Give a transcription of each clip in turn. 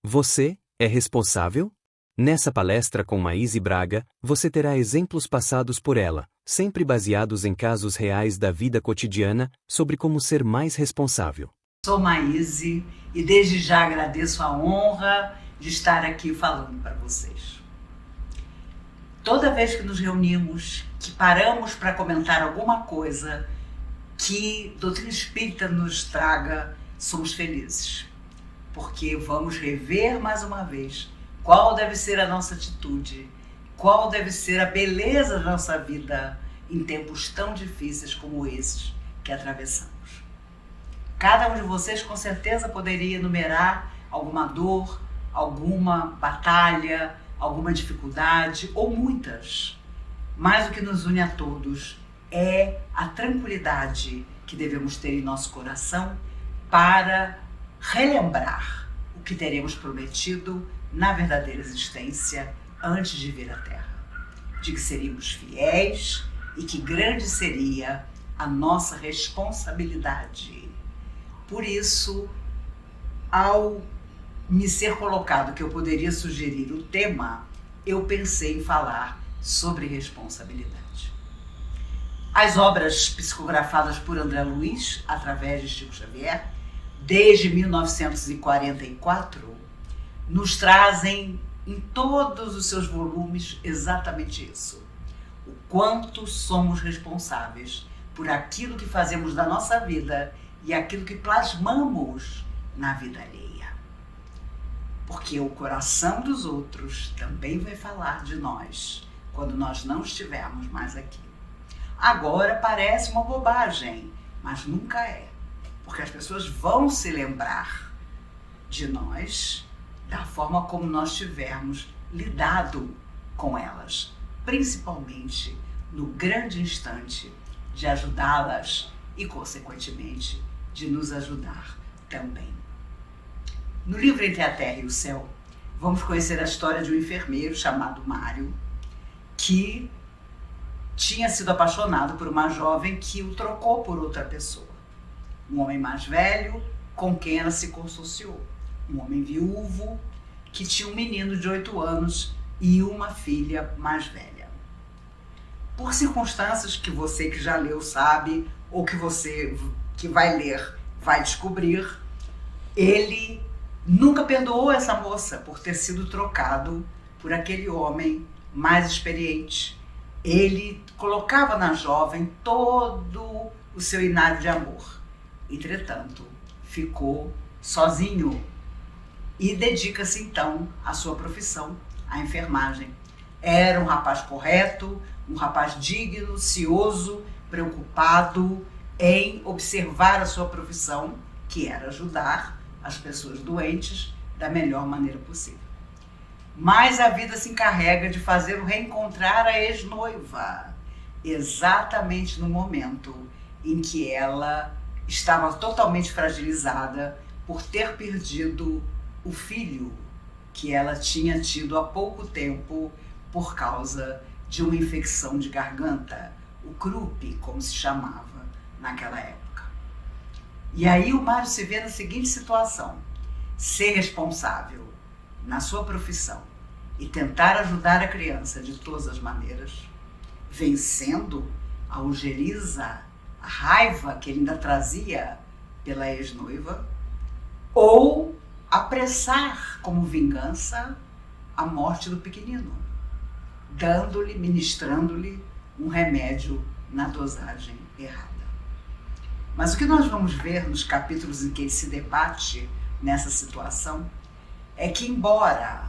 Você é responsável? Nessa palestra com Maíse Braga, você terá exemplos passados por ela, sempre baseados em casos reais da vida cotidiana, sobre como ser mais responsável. Sou Maíse e desde já agradeço a honra de estar aqui falando para vocês. Toda vez que nos reunimos, que paramos para comentar alguma coisa que doutrina espírita nos traga, somos felizes. Porque vamos rever mais uma vez qual deve ser a nossa atitude, qual deve ser a beleza da nossa vida em tempos tão difíceis como esses que atravessamos. Cada um de vocês com certeza poderia enumerar alguma dor, alguma batalha, alguma dificuldade ou muitas. Mas o que nos une a todos é a tranquilidade que devemos ter em nosso coração para relembrar o que teremos prometido na verdadeira existência antes de vir à Terra. De que seríamos fiéis e que grande seria a nossa responsabilidade. Por isso, ao me ser colocado que eu poderia sugerir o tema, eu pensei em falar sobre responsabilidade. As obras psicografadas por André Luiz, através de Chico Xavier, desde 1944, nos trazem em todos os seus volumes exatamente isso. O quanto somos responsáveis por aquilo que fazemos da nossa vida e aquilo que plasmamos na vida alheia. Porque o coração dos outros também vai falar de nós quando nós não estivermos mais aqui. Agora parece uma bobagem, mas nunca é. Porque as pessoas vão se lembrar de nós da forma como nós tivermos lidado com elas, principalmente no grande instante de ajudá-las e, consequentemente, de nos ajudar também. No livro Entre a Terra e o Céu, vamos conhecer a história de um enfermeiro chamado Mário, que tinha sido apaixonado por uma jovem que o trocou por outra pessoa. Um homem mais velho com quem ela se consorciou. Um homem viúvo que tinha um menino de 8 anos e uma filha mais velha. Por circunstâncias que você que já leu sabe, ou que você que vai ler vai descobrir, ele nunca perdoou essa moça por ter sido trocado por aquele homem mais experiente. Ele colocava na jovem todo o seu inário de amor. Entretanto, ficou sozinho e dedica-se então à sua profissão, à enfermagem. Era um rapaz correto, um rapaz digno, cioso, preocupado em observar a sua profissão, que era ajudar as pessoas doentes da melhor maneira possível. Mas a vida se encarrega de fazê-lo reencontrar a ex-noiva, exatamente no momento em que ela estava totalmente fragilizada por ter perdido o filho que ela tinha tido há pouco tempo por causa de uma infecção de garganta, o croup, como se chamava naquela época. E aí o Mário se vê na seguinte situação: ser responsável na sua profissão e tentar ajudar a criança de todas as maneiras, vencendo a ojeriza, a raiva que ele ainda trazia pela ex-noiva, ou apressar como vingança a morte do pequenino, dando-lhe, ministrando-lhe um remédio na dosagem errada. Mas o que nós vamos ver nos capítulos em que ele se debate nessa situação é que, embora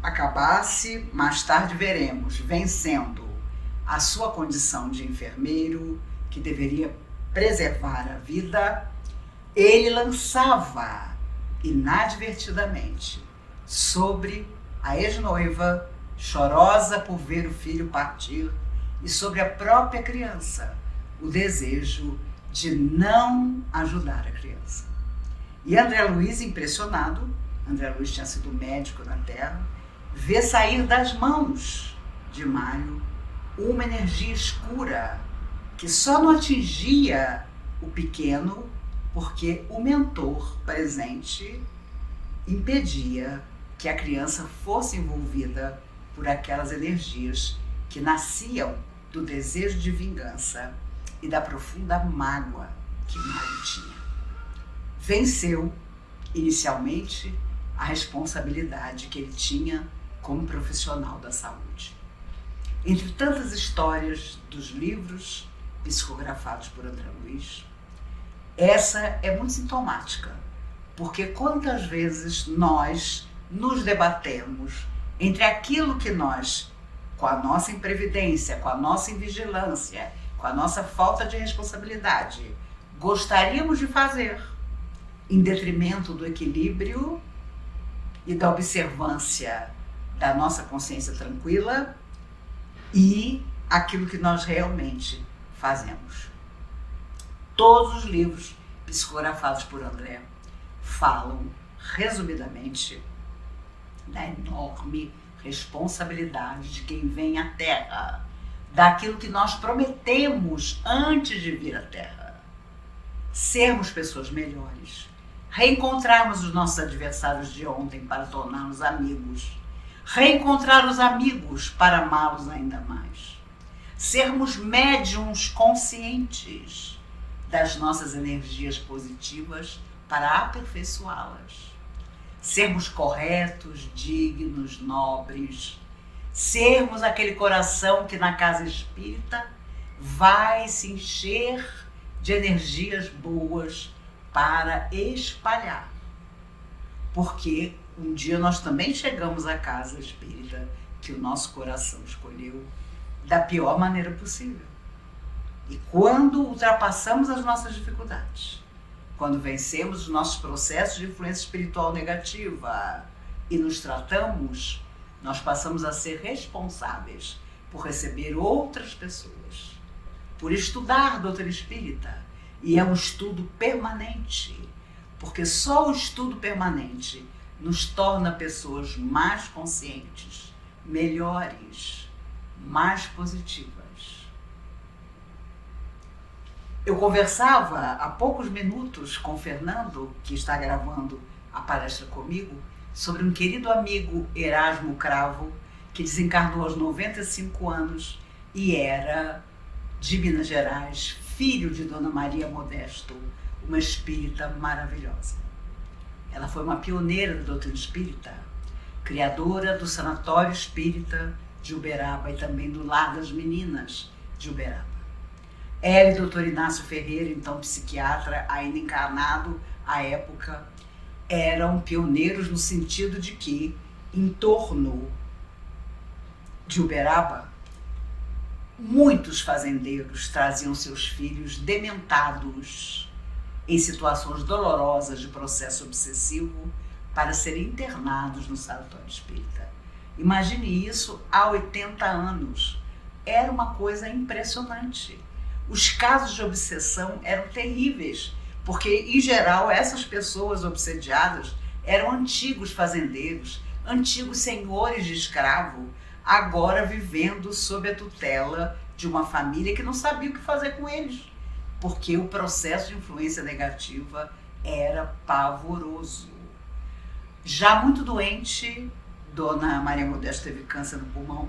acabasse, mais tarde veremos, vencendo a sua condição de enfermeiro, que deveria preservar a vida, ele lançava inadvertidamente sobre a ex-noiva, chorosa por ver o filho partir, e sobre a própria criança, o desejo de não ajudar a criança. E André Luiz, impressionado, André Luiz tinha sido médico na Terra, vê sair das mãos de Mário uma energia escura que só não atingia o pequeno porque o mentor presente impedia que a criança fosse envolvida por aquelas energias que nasciam do desejo de vingança e da profunda mágoa que Mário tinha. Venceu, inicialmente, a responsabilidade que ele tinha como profissional da saúde. Entre tantas histórias dos livros psicografados por André Luiz, essa é muito sintomática, porque quantas vezes nós nos debatemos entre aquilo que nós, com a nossa imprevidência, com a nossa invigilância, com a nossa falta de responsabilidade, gostaríamos de fazer, em detrimento do equilíbrio e da observância da nossa consciência tranquila e aquilo que nós realmente fazemos. Todos os livros psicografados por André falam, resumidamente, da enorme responsabilidade de quem vem à Terra, daquilo que nós prometemos antes de vir à Terra. Sermos pessoas melhores, reencontrarmos os nossos adversários de ontem para torná-los amigos, reencontrar os amigos para amá-los ainda mais, sermos médiums conscientes das nossas energias positivas para aperfeiçoá-las, sermos corretos, dignos, nobres, sermos aquele coração que na casa espírita vai se encher de energias boas para espalhar. Porque um dia nós também chegamos à casa espírita que o nosso coração escolheu da pior maneira possível. E quando ultrapassamos as nossas dificuldades, quando vencemos os nossos processos de influência espiritual negativa e nos tratamos, nós passamos a ser responsáveis por receber outras pessoas, por estudar doutrina espírita. E é um estudo permanente, porque só o estudo permanente nos torna pessoas mais conscientes, melhores, mais positivas. Eu conversava há poucos minutos com o Fernando, que está gravando a palestra comigo, sobre um querido amigo, Erasmo Cravo, que desencarnou aos 95 anos e era de Minas Gerais, filho de Dona Maria Modesto, uma espírita maravilhosa. Ela foi uma pioneira da doutrina espírita, criadora do Sanatório Espírita de Uberaba e também do Lar das Meninas de Uberaba. Ela e o Dr. Inácio Ferreira, então psiquiatra, ainda encarnado à época, eram pioneiros no sentido de que, em torno de Uberaba, muitos fazendeiros traziam seus filhos dementados em situações dolorosas de processo obsessivo para serem internados no Sanatório Espírita. Imagine isso há 80 anos. Era uma coisa impressionante. Os casos de obsessão eram terríveis, porque, em geral, essas pessoas obsediadas eram antigos fazendeiros, antigos senhores de escravo, agora vivendo sob a tutela de uma família que não sabia o que fazer com eles, porque o processo de influência negativa era pavoroso. Já muito doente, Dona Maria Modesto teve câncer no pulmão.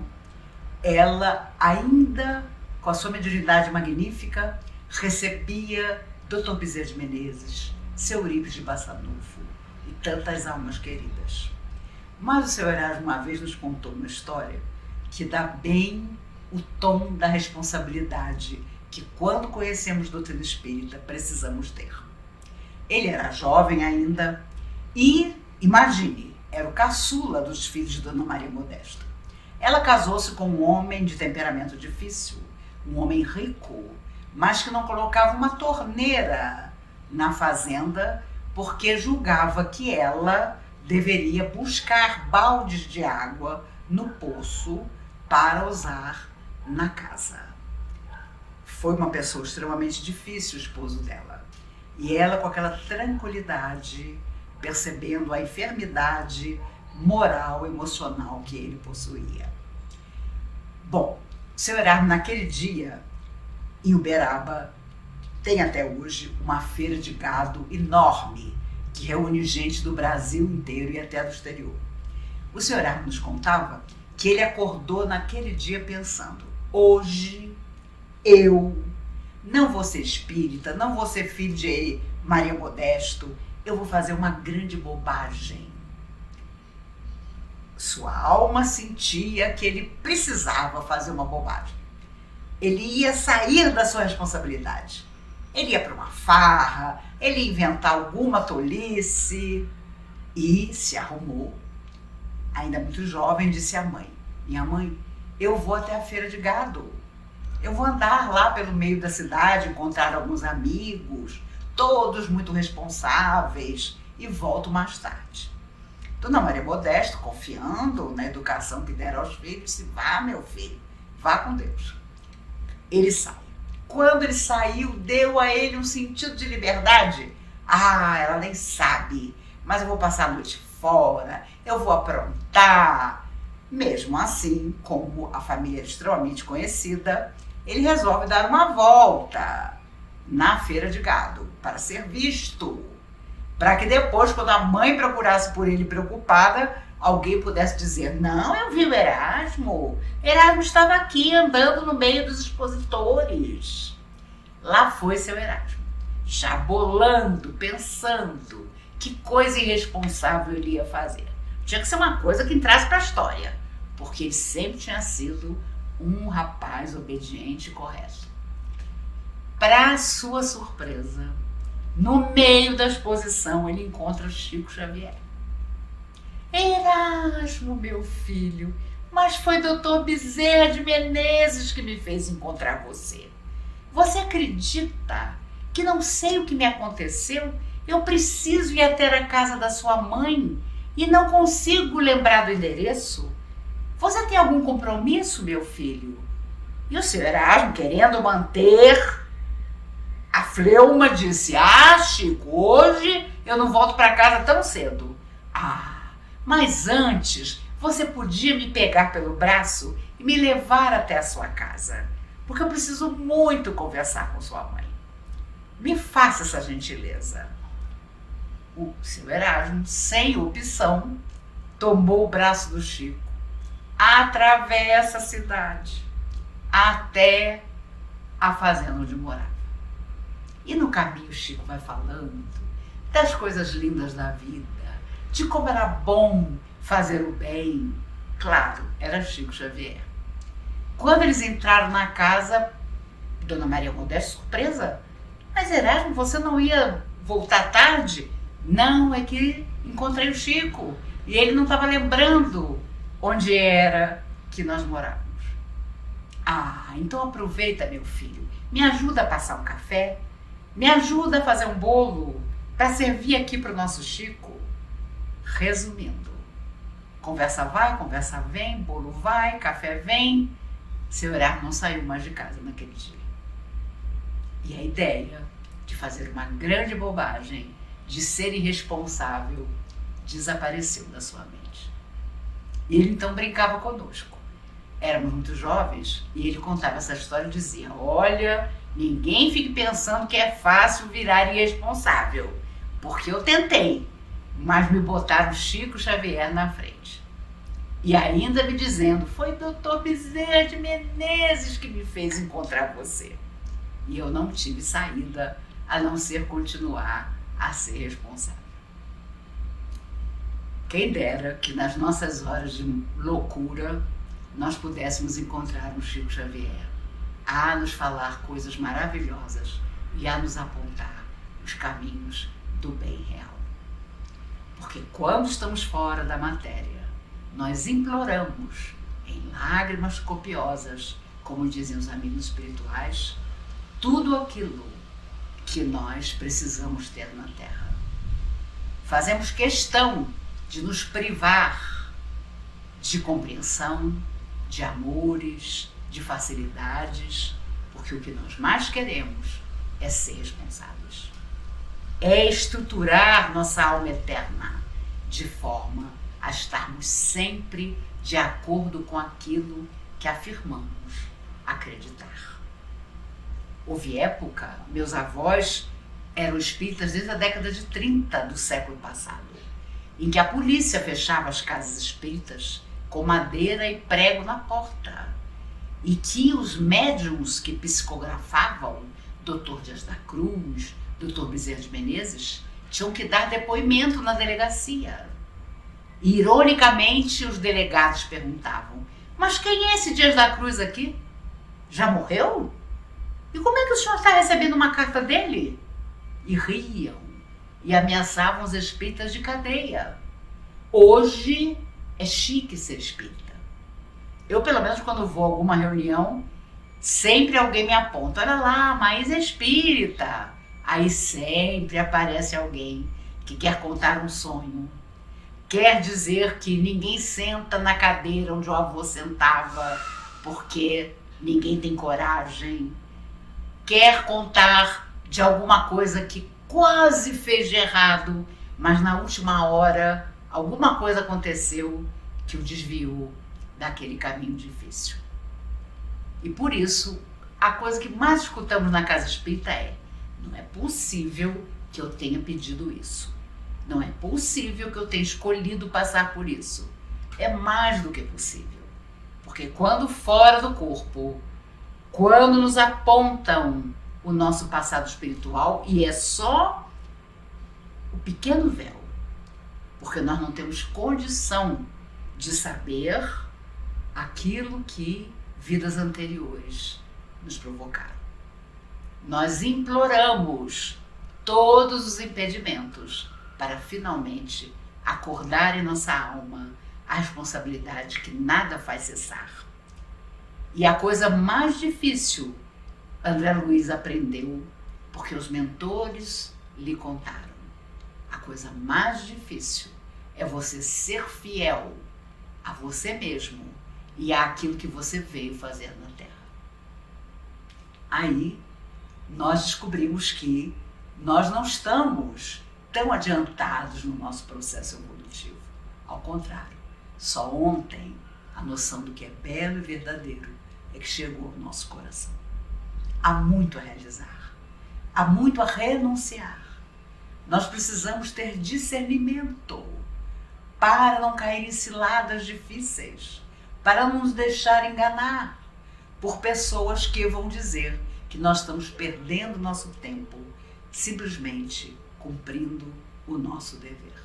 Ela ainda, com a sua mediunidade magnífica, recebia Dr. Bezerra de Menezes, seu Eurípides de Bassanufo e tantas almas queridas. Mas o seu Erasmo uma vez nos contou uma história que dá bem o tom da responsabilidade que, quando conhecemos doutrina espírita, precisamos ter. Ele era jovem ainda e, imagine, era o caçula dos filhos de Dona Maria Modesto. Ela casou-se com um homem de temperamento difícil, um homem rico, mas que não colocava uma torneira na fazenda porque julgava que ela deveria buscar baldes de água no poço para usar na casa. Foi uma pessoa extremamente difícil, o esposo dela. E ela, com aquela tranquilidade, percebendo a enfermidade moral, emocional que ele possuía. Bom, o seu Erasmo, naquele dia, em Uberaba, tem até hoje uma feira de gado enorme, que reúne gente do Brasil inteiro e até do exterior. O Sr. Erasmo nos contava que ele acordou naquele dia pensando: hoje eu não vou ser espírita, não vou ser filho de Maria Modesto, eu vou fazer uma grande bobagem. Sua alma sentia que ele precisava fazer uma bobagem. Ele ia sair da sua responsabilidade. Ele ia para uma farra, ele ia inventar alguma tolice e se arrumou. Ainda muito jovem, disse à mãe: minha mãe, eu vou até a feira de gado. Eu vou andar lá pelo meio da cidade, encontrar alguns amigos, todos muito responsáveis, e volto mais tarde. Dona Maria Modesto, confiando na educação que deram aos filhos, disse: vá, meu filho, vá com Deus. Ele sai. Quando ele saiu, deu a ele um sentido de liberdade. Ah, ela nem sabe, mas eu vou passar a noite fora, eu vou aprontar. Mesmo assim, como a família é extremamente conhecida, ele resolve dar uma volta na feira de gado para ser visto, para que depois, quando a mãe procurasse por ele preocupada, alguém pudesse dizer: não, eu vi o Erasmo. Erasmo estava aqui andando no meio dos expositores. Lá foi seu Erasmo, já bolando, pensando que coisa irresponsável ele ia fazer. Tinha que ser uma coisa que entrasse para a história, porque ele sempre tinha sido um rapaz obediente e correto. Para sua surpresa, no meio da exposição, ele encontra Chico Xavier. Erasmo, meu filho, mas foi Dr. Bezerra de Menezes que me fez encontrar você. Você acredita que não sei o que me aconteceu? Eu preciso ir até a casa da sua mãe e não consigo lembrar do endereço. Você tem algum compromisso, meu filho? E o Sr. Erasmo, querendo manter a fleuma, disse: ah, Chico, hoje eu não volto para casa tão cedo. Ah, mas antes você podia me pegar pelo braço e me levar até a sua casa, porque eu preciso muito conversar com sua mãe. Me faça essa gentileza. O Sr. Erasmo, sem opção, tomou o braço do Chico, atravessa a cidade até a fazenda onde morava. E no caminho o Chico vai falando das coisas lindas da vida, de como era bom fazer o bem. Claro, era Chico Xavier. Quando eles entraram na casa, Dona Maria Modesto, surpresa: mas Erasmo, você não ia voltar tarde? Não, é que encontrei o Chico e ele não estava lembrando onde era que nós morávamos. Ah, então aproveita, meu filho, me ajuda a passar um café, me ajuda a fazer um bolo para servir aqui para o nosso Chico. Resumindo, conversa vai, conversa vem, bolo vai, café vem. Seu Erasmo não saiu mais de casa naquele dia. E a ideia de fazer uma grande bobagem, de ser irresponsável, desapareceu da sua mente. E ele então brincava conosco. Éramos muito jovens e ele contava essa história e dizia: olha, ninguém fique pensando que é fácil virar irresponsável, porque eu tentei, mas me botaram Chico Xavier na frente. E ainda me dizendo: foi Dr. Bezerra de Menezes que me fez encontrar você. E eu não tive saída a não ser continuar a ser responsável. Quem dera que nas nossas horas de loucura nós pudéssemos encontrar um Chico Xavier a nos falar coisas maravilhosas e a nos apontar os caminhos do bem real. Porque quando estamos fora da matéria, nós imploramos em lágrimas copiosas, como dizem os amigos espirituais, tudo aquilo que nós precisamos ter na Terra. Fazemos questão de nos privar de compreensão, de amores, de facilidades, porque o que nós mais queremos é ser responsáveis. É estruturar nossa alma eterna de forma a estarmos sempre de acordo com aquilo que afirmamos acreditar. Houve época, meus avós eram espíritas desde a década de 30 do século passado, em que a polícia fechava as casas espíritas com madeira e prego na porta, e que os médiums que psicografavam, Dr. Dias da Cruz, Dr. Bezerra de Menezes, tinham que dar depoimento na delegacia. E, ironicamente, os delegados perguntavam: mas quem é esse Dias da Cruz aqui? Já morreu? E como é que o senhor está recebendo uma carta dele? E riam e ameaçavam os espíritas de cadeia. Hoje é chique ser espírita. Eu, pelo menos, quando vou a alguma reunião, sempre alguém me aponta: olha lá, Maísa é espírita. Aí sempre aparece alguém que quer contar um sonho, quer dizer que ninguém senta na cadeira onde o avô sentava porque ninguém tem coragem, quer contar de alguma coisa que quase fez de errado, mas na última hora alguma coisa aconteceu que o desviou daquele caminho difícil. E por isso, a coisa que mais escutamos na casa espírita é: não é possível que eu tenha pedido isso. Não é possível que eu tenha escolhido passar por isso. É mais do que possível. Porque quando fora do corpo, quando nos apontam o nosso passado espiritual, e é só o pequeno véu, porque nós não temos condição de saber aquilo que vidas anteriores nos provocaram. Nós imploramos todos os impedimentos para finalmente acordar em nossa alma a responsabilidade que nada faz cessar. E a coisa mais difícil, André Luiz aprendeu porque os mentores lhe contaram. A coisa mais difícil é você ser fiel a você mesmo e àquilo que você veio fazer na Terra. Aí nós descobrimos que nós não estamos tão adiantados no nosso processo evolutivo. Ao contrário, só ontem a noção do que é belo e verdadeiro é que chegou ao nosso coração. Há muito a realizar, há muito a renunciar. Nós precisamos ter discernimento para não cair em ciladas difíceis, para não nos deixar enganar por pessoas que vão dizer que nós estamos perdendo nosso tempo simplesmente cumprindo o nosso dever.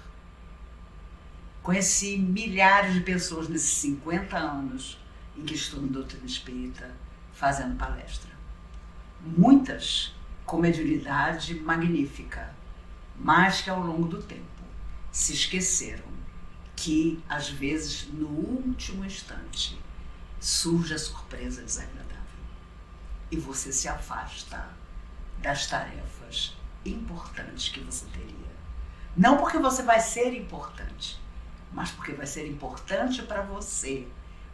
Conheci milhares de pessoas nesses 50 anos em que estou no Doutrina Espírita fazendo palestra. Muitas com mediunidade magnífica, mas que ao longo do tempo se esqueceram que, às vezes, no último instante, surge a surpresa desagradável e você se afasta das tarefas importantes que você teria. Não porque você vai ser importante, mas porque vai ser importante para você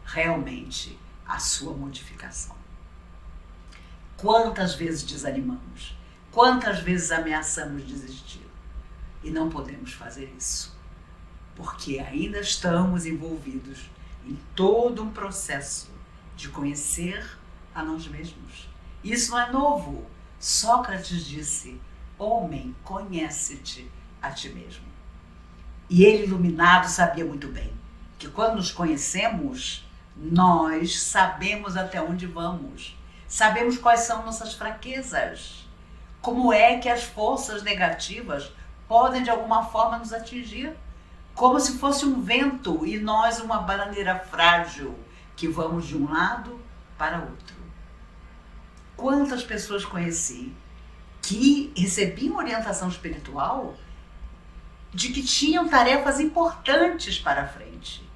realmente a sua modificação. Quantas vezes desanimamos? Quantas vezes ameaçamos desistir? E não podemos fazer isso, porque ainda estamos envolvidos em todo um processo de conhecer a nós mesmos. Isso não é novo. Sócrates disse: homem, conhece-te a ti mesmo. E ele, iluminado, sabia muito bem que quando nos conhecemos, nós sabemos até onde vamos, sabemos quais são nossas fraquezas, como é que as forças negativas podem de alguma forma nos atingir, como se fosse um vento e nós uma bananeira frágil que vamos de um lado para outro. Quantas pessoas conheci que recebiam orientação espiritual de que tinham tarefas importantes para a frente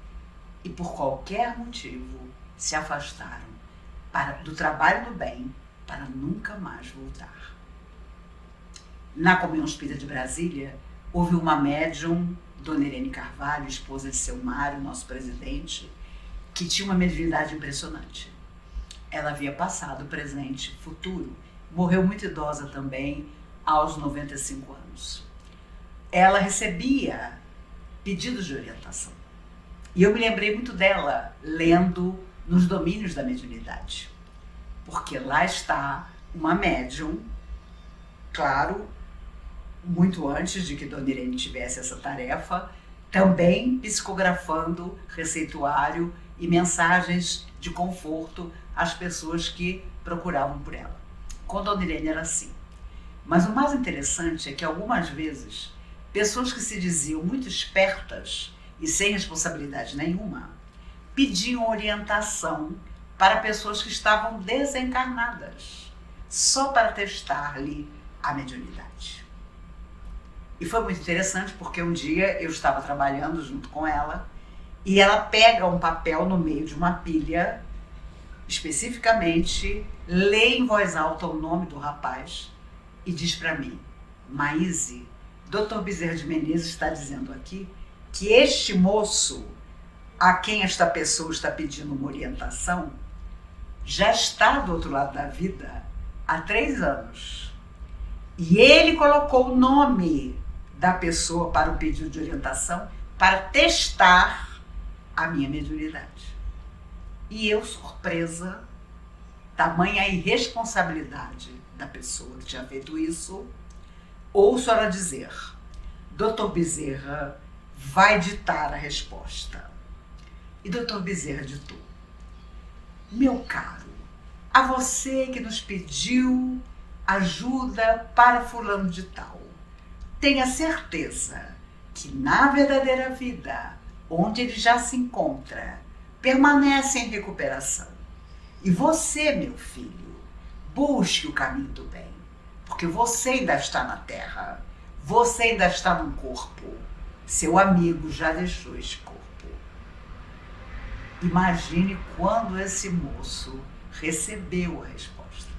e por qualquer motivo se afastaram do trabalho do bem para nunca mais voltar. Na Comunhão Espírita de Brasília, houve uma médium, Dona Irene Carvalho, esposa de seu Mário, nosso presidente, que tinha uma mediunidade impressionante. Ela havia passado, presente, futuro. Morreu muito idosa também, aos 95 anos. Ela recebia pedidos de orientação. E eu me lembrei muito dela, lendo Nos Domínios da Mediunidade. Porque lá está uma médium, claro, muito antes de que Dona Irene tivesse essa tarefa, também psicografando receituário e mensagens de conforto às pessoas que procuravam por ela. Com Dona Irene era assim. Mas o mais interessante é que algumas vezes pessoas que se diziam muito espertas e sem responsabilidade nenhuma pediam orientação para pessoas que estavam desencarnadas, só para testar-lhe a mediunidade. E foi muito interessante porque um dia eu estava trabalhando junto com ela e ela pega um papel no meio de uma pilha, especificamente lê em voz alta o nome do rapaz e diz para mim: Maíse, Dr. Bezerra de Menezes está dizendo aqui que este moço a quem esta pessoa está pedindo uma orientação já está do outro lado da vida há 3 anos. E ele colocou o nome da pessoa para o pedido de orientação para testar a minha mediunidade. E eu, surpresa, tamanha irresponsabilidade da pessoa que tinha feito isso, ouço ela dizer: Dr. Bezerra vai ditar a resposta. E Dr. Bezerra ditou: meu caro, a você que nos pediu ajuda para fulano de tal, tenha certeza que na verdadeira vida, onde ele já se encontra, permanece em recuperação. E você, meu filho, busque o caminho do bem, porque você ainda está na terra, você ainda está num corpo, seu amigo já deixou esse corpo. Imagine quando esse moço recebeu a resposta,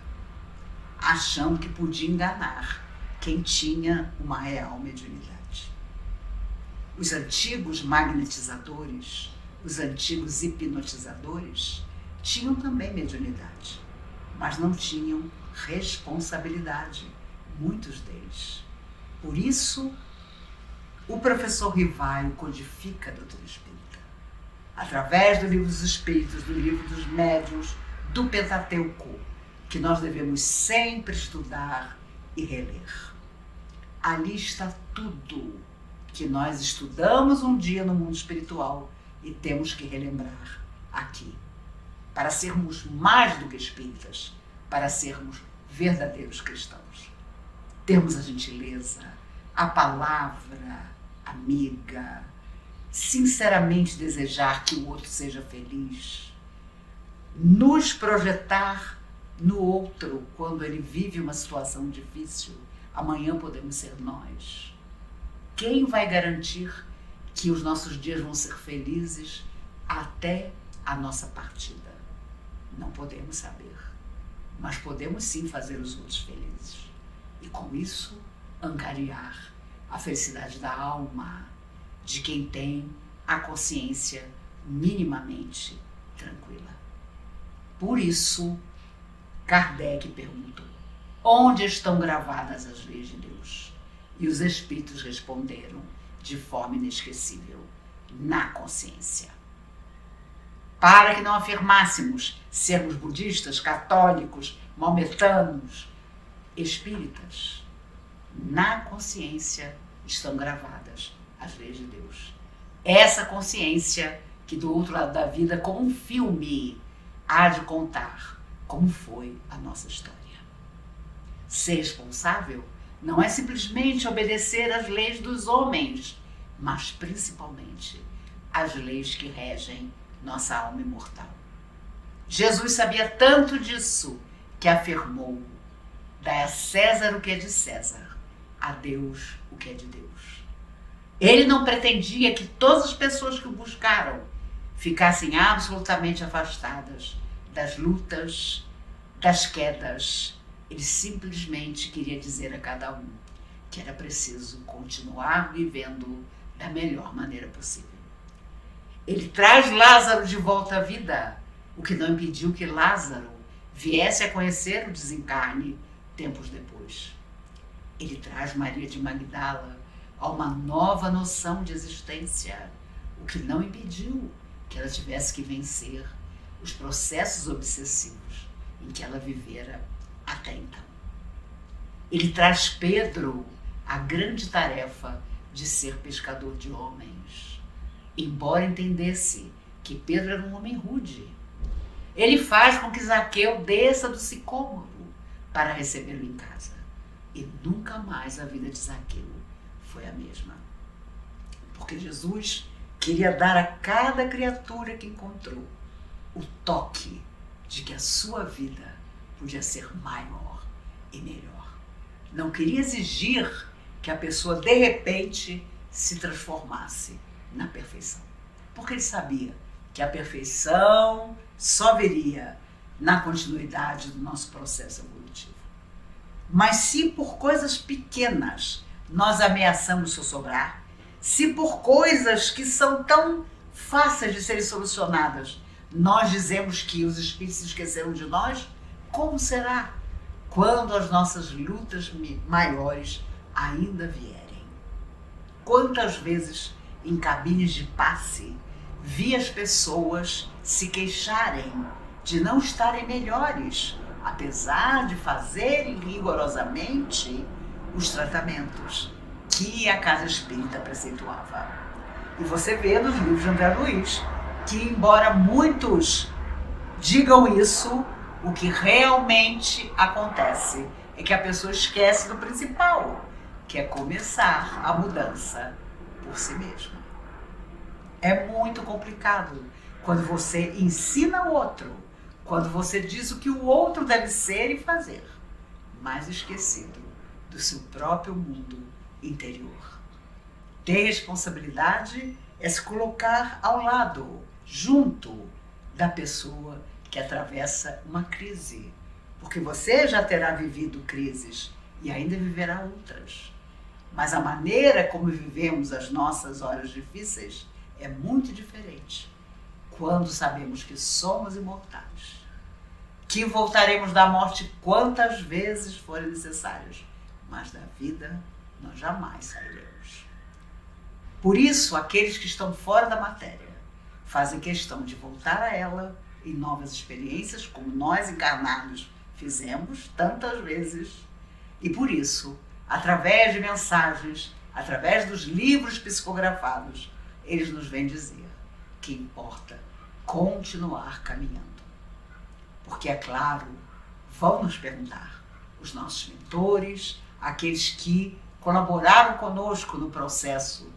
achando que podia enganar quem tinha uma real mediunidade. Os antigos magnetizadores, os antigos hipnotizadores, tinham também mediunidade, mas não tinham responsabilidade, muitos deles. Por isso, o professor Rivaio codifica a doutrina espírita, através do Livro dos Espíritos, do Livro dos Médiuns, do Pentateuco, que nós devemos sempre estudar e reler. Ali está tudo que nós estudamos um dia no mundo espiritual e temos que relembrar aqui, para sermos mais do que espíritas, para sermos verdadeiros cristãos. Termos a gentileza, a palavra amiga, sinceramente desejar que o outro seja feliz, nos projetar no outro quando ele vive uma situação difícil. Amanhã podemos ser nós. Quem vai garantir que os nossos dias vão ser felizes até a nossa partida? Não podemos saber, mas podemos sim fazer os outros felizes e com isso angariar a felicidade da alma de quem tem a consciência minimamente tranquila. Por isso, Kardec perguntou: onde estão gravadas as leis de Deus? E os espíritos responderam de forma inesquecível: na consciência. Para que não afirmássemos sermos budistas, católicos, maometanos, espíritas, na consciência estão gravadas as leis de Deus. Essa consciência que do outro lado da vida, como um filme, há de contar como foi a nossa história. Ser responsável não é simplesmente obedecer às leis dos homens, mas principalmente às leis que regem nossa alma imortal. Jesus sabia tanto disso que afirmou: dai a César o que é de César, a Deus o que é de Deus. Ele não pretendia que todas as pessoas que o buscaram ficassem absolutamente afastadas das lutas, das quedas. Ele simplesmente queria dizer a cada um que era preciso continuar vivendo da melhor maneira possível. Ele traz Lázaro de volta à vida, o que não impediu que Lázaro viesse a conhecer o desencarne tempos depois. Ele traz Maria de Magdala a uma nova noção de existência, o que não impediu que ela tivesse que vencer os processos obsessivos em que ela vivera até então. Ele traz Pedro a grande tarefa de ser pescador de homens. Embora entendesse que Pedro era um homem rude, ele faz com que Zaqueu desça do sicômoro para recebê-lo em casa. E nunca mais a vida de Zaqueu foi a mesma. Porque Jesus queria dar a cada criatura que encontrou o toque de que a sua vida podia ser maior e melhor. Não queria exigir que a pessoa de repente se transformasse na perfeição. Porque ele sabia que a perfeição só viria na continuidade do nosso processo evolutivo. Mas se por coisas pequenas nós ameaçamos sossobrar, se por coisas que são tão fáceis de serem solucionadas, nós dizemos que os espíritos se esqueceram de nós, como será quando as nossas lutas maiores ainda vierem? Quantas vezes em cabines de passe vi as pessoas se queixarem de não estarem melhores, apesar de fazerem rigorosamente os tratamentos que a Casa Espírita preceituava. E você vê nos livros de André Luiz que, embora muitos digam isso, o que realmente acontece é que a pessoa esquece do principal, que é começar a mudança por si mesma. É muito complicado quando você ensina o outro, quando você diz o que o outro deve ser e fazer, mas esquecido do seu próprio mundo interior. Ter responsabilidade é se colocar ao lado, junto da pessoa que atravessa uma crise, porque você já terá vivido crises e ainda viverá outras. Mas a maneira como vivemos as nossas horas difíceis é muito diferente quando sabemos que somos imortais, que voltaremos da morte quantas vezes forem necessárias, mas da vida nós jamais sairemos. Por isso, aqueles que estão fora da matéria fazem questão de voltar a ela em novas experiências, como nós encarnados fizemos tantas vezes, e por isso, através de mensagens, através dos livros psicografados, eles nos vêm dizer que importa continuar caminhando. Porque, é claro, vão nos perguntar, os nossos mentores, aqueles que colaboraram conosco no processo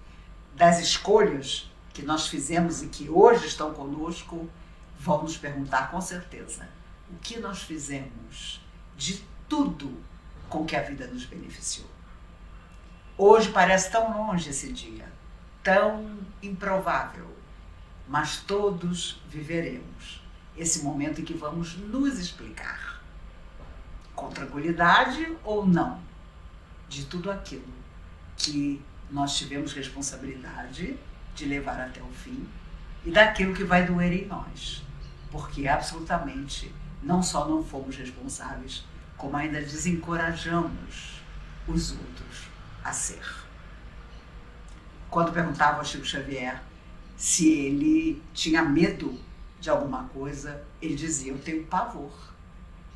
das escolhas que nós fizemos e que hoje estão conosco, vão nos perguntar com certeza o que nós fizemos de tudo com que a vida nos beneficiou. Hoje parece tão longe esse dia, tão improvável, mas todos viveremos esse momento em que vamos nos explicar, com tranquilidade ou não, de tudo aquilo que nós tivemos responsabilidade de levar até o fim e daquilo que vai doer em nós, porque absolutamente não só não fomos responsáveis, como ainda desencorajamos os outros a ser. Quando perguntava ao Chico Xavier se ele tinha medo de alguma coisa, ele dizia: eu tenho pavor.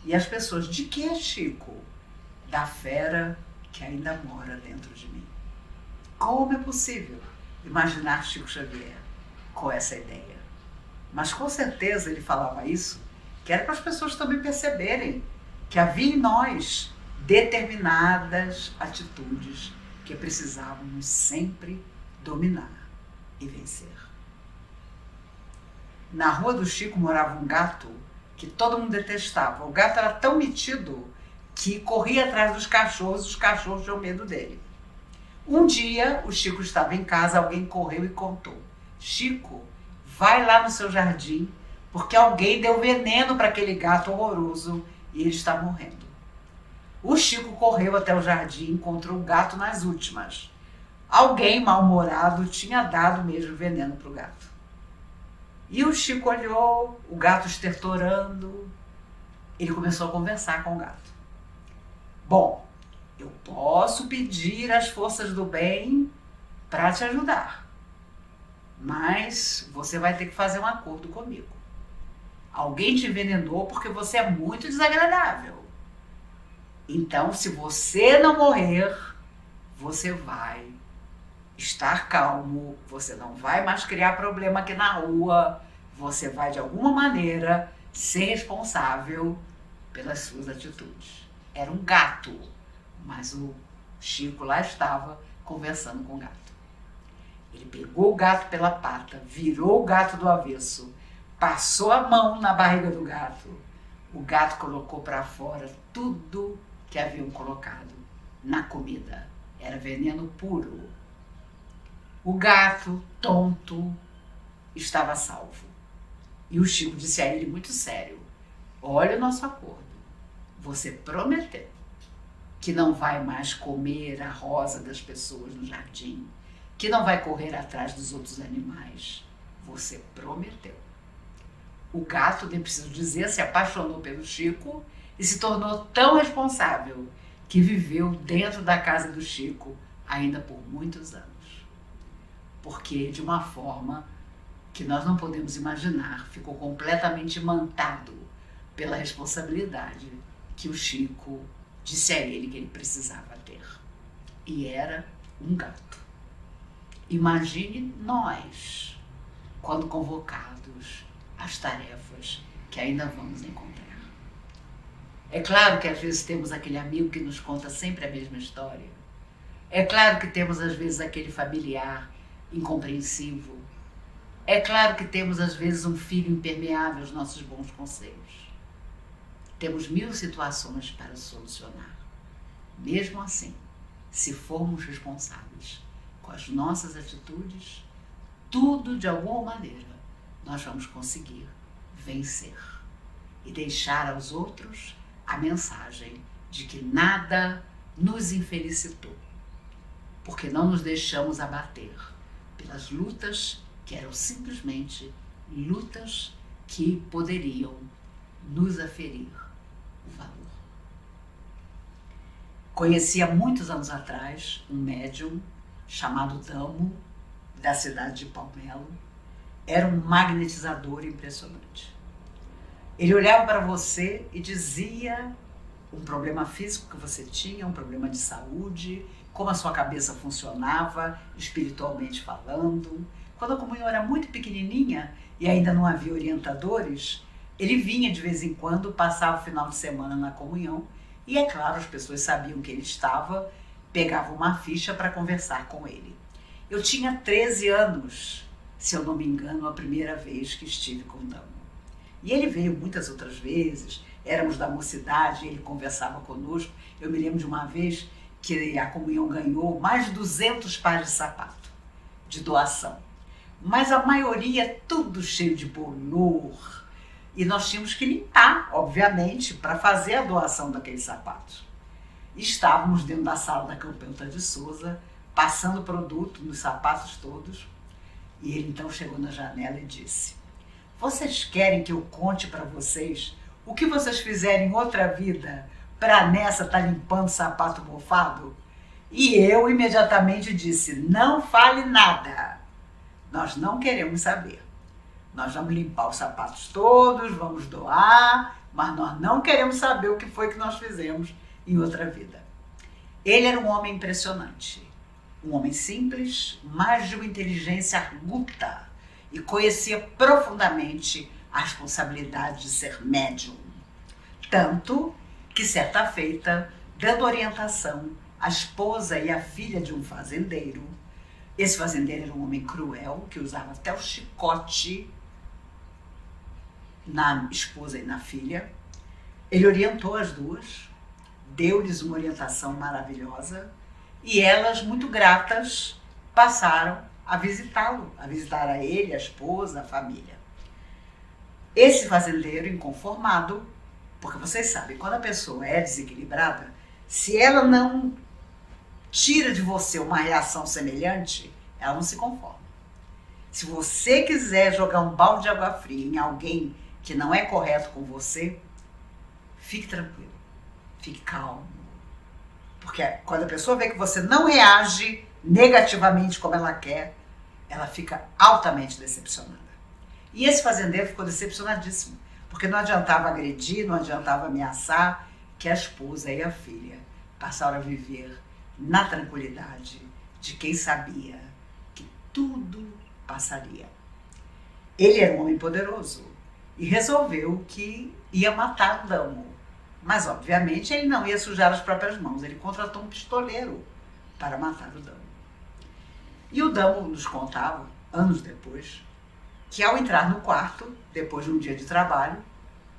E as pessoas: de que, Chico? Da fera que ainda mora dentro de mim. Como é possível imaginar Chico Xavier com essa ideia? Mas com certeza ele falava isso, que era para as pessoas também perceberem que havia em nós determinadas atitudes que precisávamos sempre dominar e vencer. Na rua do Chico morava um gato que todo mundo detestava. O gato era tão metido que corria atrás dos cachorros, os cachorros tinham medo dele. Um dia, o Chico estava em casa, alguém correu e contou: Chico, vai lá no seu jardim, porque alguém deu veneno para aquele gato horroroso e ele está morrendo. O Chico correu até o jardim e encontrou o gato nas últimas. Alguém mal-humorado tinha dado mesmo veneno para o gato. E o Chico olhou, o gato estertorando. Ele começou a conversar com o gato. Bom, eu posso pedir às forças do bem para te ajudar, mas você vai ter que fazer um acordo comigo. Alguém te envenenou porque você é muito desagradável. Então, se você não morrer, você vai estar calmo, você não vai mais criar problema aqui na rua, você vai de alguma maneira ser responsável pelas suas atitudes. Era um gato, mas o Chico lá estava conversando com o gato. Ele pegou o gato pela pata, virou o gato do avesso, passou a mão na barriga do gato. O gato colocou para fora tudo que haviam colocado na comida. Era veneno puro. O gato, tonto, estava salvo. E o Chico disse a ele muito sério: olha o nosso acordo. Você prometeu que não vai mais comer a rosa das pessoas no jardim, que não vai correr atrás dos outros animais. Você prometeu. O gato, nem preciso dizer, se apaixonou pelo Chico e se tornou tão responsável que viveu dentro da casa do Chico ainda por muitos anos. Porque, de uma forma que nós não podemos imaginar, ficou completamente imantado pela responsabilidade que o Chico disse a ele que ele precisava ter. E era um gato. Imagine nós, quando convocados às tarefas que ainda vamos encontrar. É claro que às vezes temos aquele amigo que nos conta sempre a mesma história. É claro que temos às vezes aquele familiar incompreensivo. É claro que temos às vezes um filho impermeável aos nossos bons conselhos. Temos 1000 situações para solucionar. Mesmo assim, se formos responsáveis com as nossas atitudes, tudo de alguma maneira nós vamos conseguir vencer e deixar aos outros a mensagem de que nada nos infelicitou, porque não nos deixamos abater pelas lutas que eram simplesmente lutas que poderiam nos aferir o valor. Conheci há muitos anos atrás um médium chamado Damo, da cidade de Palmelo. Era um magnetizador impressionante. Ele olhava para você e dizia um problema físico que você tinha, um problema de saúde, como a sua cabeça funcionava, espiritualmente falando. Quando a comunhão era muito pequenininha e ainda não havia orientadores, ele vinha de vez em quando, passava o final de semana na comunhão e, é claro, as pessoas sabiam que ele estava, pegavam uma ficha para conversar com ele. Eu tinha 13 anos, se eu não me engano, a primeira vez que estive com o Damo. E ele veio muitas outras vezes, éramos da mocidade, ele conversava conosco. Eu me lembro de uma vez que a comunhão ganhou mais de 200 pares de sapato de doação. Mas a maioria tudo cheio de bolor. E nós tínhamos que limpar, obviamente, para fazer a doação daqueles sapatos. E estávamos dentro da sala da Campeuta de Souza, passando produto nos sapatos todos. E ele então chegou na janela e disse: vocês querem que eu conte para vocês o que vocês fizeram em outra vida para nessa estar limpando sapato mofado? E eu imediatamente disse: não fale nada. Nós não queremos saber. Nós vamos limpar os sapatos todos, vamos doar, mas nós não queremos saber o que foi que nós fizemos em outra vida. Ele era um homem impressionante. Um homem simples, mas de uma inteligência arguta, e conhecia profundamente a responsabilidade de ser médium. Tanto que, certa feita, dando orientação à esposa e à filha de um fazendeiro, esse fazendeiro era um homem cruel, que usava até o chicote na esposa e na filha. Ele orientou as duas, deu-lhes uma orientação maravilhosa, e elas, muito gratas, passaram a visitá-lo, a visitar a ele, a esposa, a família. Esse fazendeiro inconformado, porque vocês sabem, quando a pessoa é desequilibrada, se ela não tira de você uma reação semelhante, ela não se conforma. Se você quiser jogar um balde de água fria em alguém que não é correto com você, fique tranquilo, fique calmo. Porque quando a pessoa vê que você não reage negativamente como ela quer, ela fica altamente decepcionada. E esse fazendeiro ficou decepcionadíssimo, porque não adiantava agredir, não adiantava ameaçar, que a esposa e a filha passaram a viver na tranquilidade de quem sabia que tudo passaria. Ele era um homem poderoso e resolveu que ia matar Damo. Mas, obviamente, ele não ia sujar as próprias mãos. Ele contratou um pistoleiro para matar o Damo. E o Damo nos contava, anos depois, que ao entrar no quarto, depois de um dia de trabalho,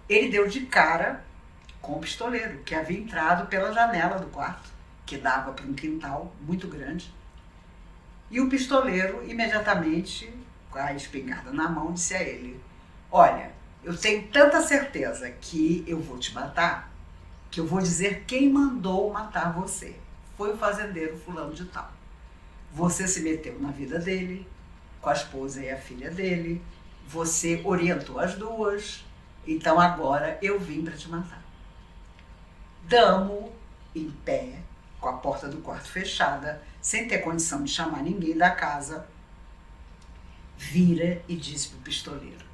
ele deu de cara com o pistoleiro, que havia entrado pela janela do quarto, que dava para um quintal muito grande. E o pistoleiro, imediatamente, com a espingarda na mão, disse a ele: olha, eu tenho tanta certeza que eu vou te matar, que eu vou dizer quem mandou matar você. Foi o fazendeiro fulano de tal. Você se meteu na vida dele, com a esposa e a filha dele, você orientou as duas, então agora eu vim para te matar. Damo, em pé, com a porta do quarto fechada, sem ter condição de chamar ninguém da casa, vira e diz para o pistoleiro: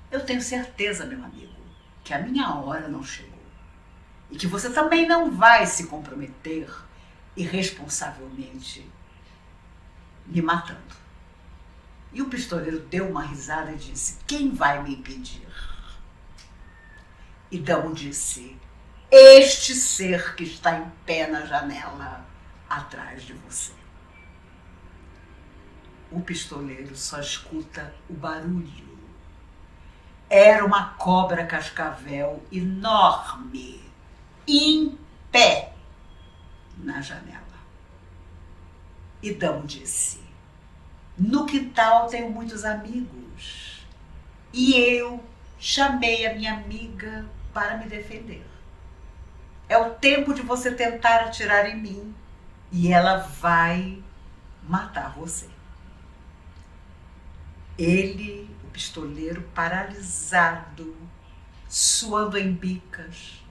eu tenho certeza, meu amigo, que a minha hora não chegou e que você também não vai se comprometer irresponsavelmente me matando. E o pistoleiro deu uma risada e disse: quem vai me impedir? E Damo disse: este ser que está em pé na janela atrás de você. O pistoleiro só escuta o barulho. Era uma cobra cascavel enorme, em pé na janela. E Damo disse: no quintal tenho muitos amigos e eu chamei a minha amiga para me defender. É o tempo de você tentar atirar em mim e ela vai matar você. Ele, o pistoleiro, paralisado, suando em bicas: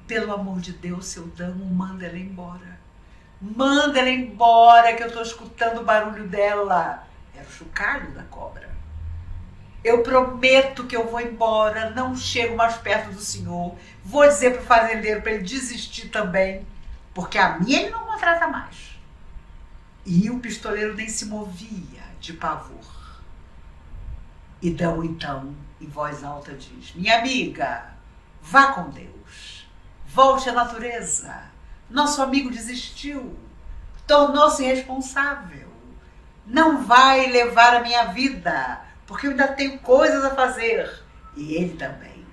pelo amor de Deus, seu Damo, manda ela embora. Manda ela embora, que eu estou escutando o barulho dela. Era o chocalho da cobra. Eu prometo que eu vou embora, não chego mais perto do senhor. Vou dizer para o fazendeiro para ele desistir também, porque a minha ele não maltrata mais. E o pistoleiro nem se movia de pavor. E Damo, então, em voz alta, diz: minha amiga, vá com Deus. Volte à natureza. Nosso amigo desistiu. Tornou-se irresponsável. Não vai levar a minha vida, porque eu ainda tenho coisas a fazer. E ele também.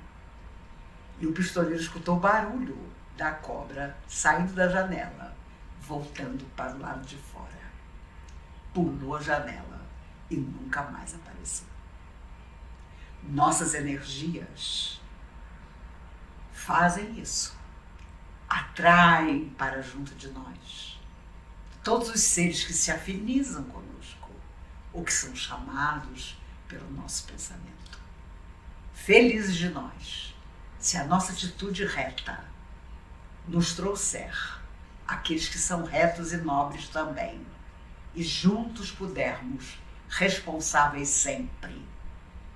E o pistoleiro escutou o barulho da cobra saindo da janela, voltando para o lado de fora. Pulou a janela e nunca mais apareceu. Nossas energias fazem isso. Atraem para junto de nós todos os seres que se afinizam conosco ou que são chamados pelo nosso pensamento. Felizes de nós se a nossa atitude reta nos trouxer aqueles que são retos e nobres também, e juntos pudermos, responsáveis sempre,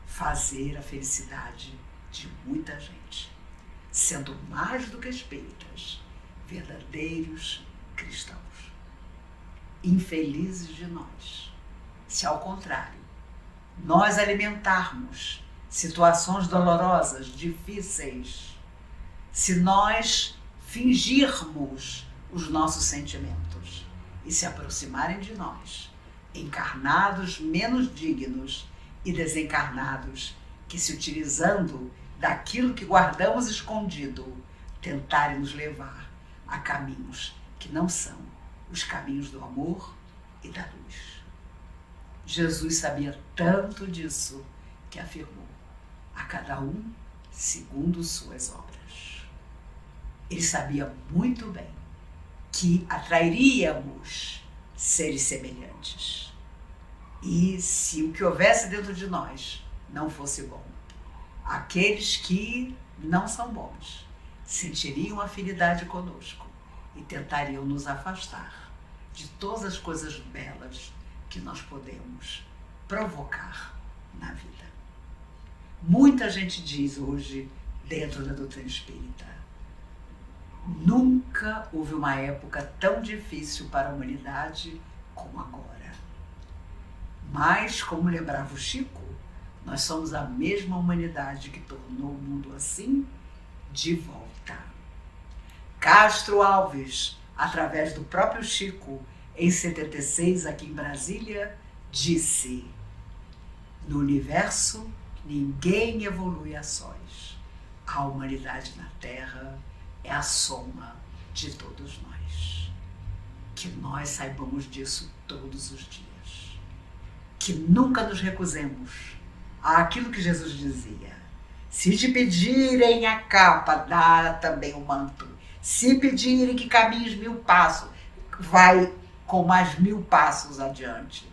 fazer a felicidade de muita gente, sendo mais do que espíritas, verdadeiros cristãos. Infelizes de nós, se ao contrário, nós alimentarmos situações dolorosas, difíceis, se nós fingirmos os nossos sentimentos e se aproximarem de nós, encarnados menos dignos e desencarnados que, se utilizando daquilo que guardamos escondido, tentarem nos levar a caminhos que não são os caminhos do amor e da luz. Jesus sabia tanto disso que afirmou: a cada um segundo suas obras. Ele sabia muito bem que atrairíamos seres semelhantes. E se o que houvesse dentro de nós não fosse bom, aqueles que não são bons sentiriam afinidade conosco e tentariam nos afastar de todas as coisas belas que nós podemos provocar na vida. Muita gente diz hoje, dentro da doutrina espírita, Nunca houve uma época tão difícil para a humanidade como agora. Mas, como lembrava o Chico, nós somos a mesma humanidade que tornou o mundo assim de volta. Castro Alves, através do próprio Chico, em 76, aqui em Brasília, disse: no universo, ninguém evolui a sós. A humanidade na Terra é a soma de todos nós. Que nós saibamos disso todos os dias. Que nunca nos recusemos àquilo que Jesus dizia: se te pedirem a capa, dá também o manto. Se pedirem que caminhes 1000 passos, vai com mais 1000 passos adiante.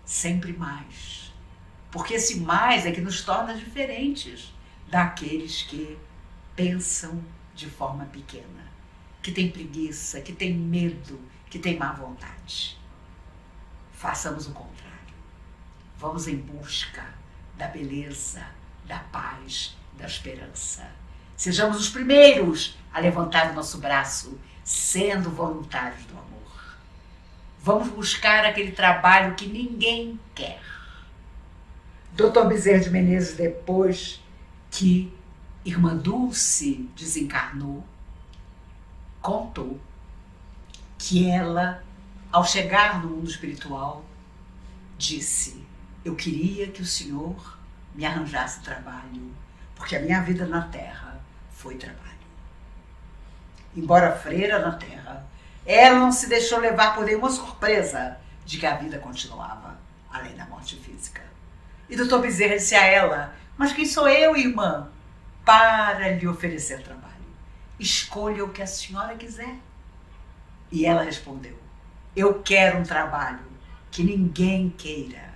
Sempre mais. Porque esse mais é que nos torna diferentes daqueles que pensam de forma pequena, que tem preguiça, que tem medo, que tem má vontade. Façamos o contrário. Vamos em busca da beleza, da paz, da esperança. Sejamos os primeiros a levantar o nosso braço, sendo voluntários do amor. Vamos buscar aquele trabalho que ninguém quer. Dr. Bezerra de Menezes, depois que Irmã Dulce desencarnou, contou que ela, ao chegar no mundo espiritual, disse: eu queria que o Senhor me arranjasse trabalho, porque a minha vida na Terra foi trabalho. Embora freira na Terra, ela não se deixou levar por nenhuma surpresa de que a vida continuava, além da morte física. E Dr. Bezerra disse a ela: mas quem sou eu, irmã, para lhe oferecer trabalho? Escolha o que a senhora quiser. E ela respondeu: eu quero um trabalho que ninguém queira.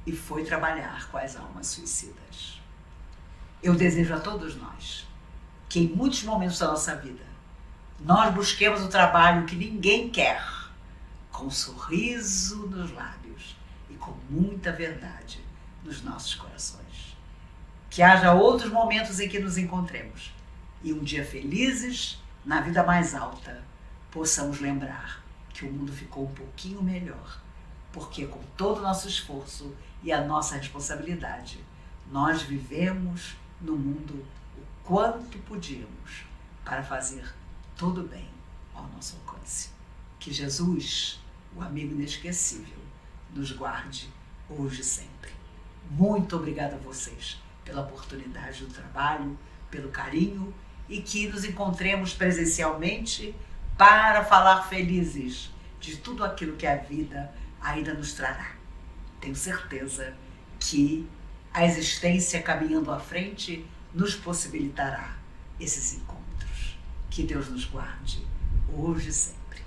E foi trabalhar com as almas suicidas. Eu desejo a todos nós que em muitos momentos da nossa vida nós busquemos o trabalho que ninguém quer, com um sorriso nos lábios e com muita verdade nos nossos corações. Que haja outros momentos em que nos encontremos e um dia felizes, na vida mais alta, possamos lembrar que o mundo ficou um pouquinho melhor, porque com todo o nosso esforço e a nossa responsabilidade, nós vivemos no mundo o quanto podíamos para fazer todo o bem ao nosso alcance. Que Jesus, o amigo inesquecível, nos guarde hoje e sempre. Muito obrigada a vocês pela oportunidade do trabalho, pelo carinho, e que nos encontremos presencialmente para falar felizes de tudo aquilo que a vida ainda nos trará. Tenho certeza que a existência caminhando à frente nos possibilitará esses encontros. Que Deus nos guarde hoje e sempre.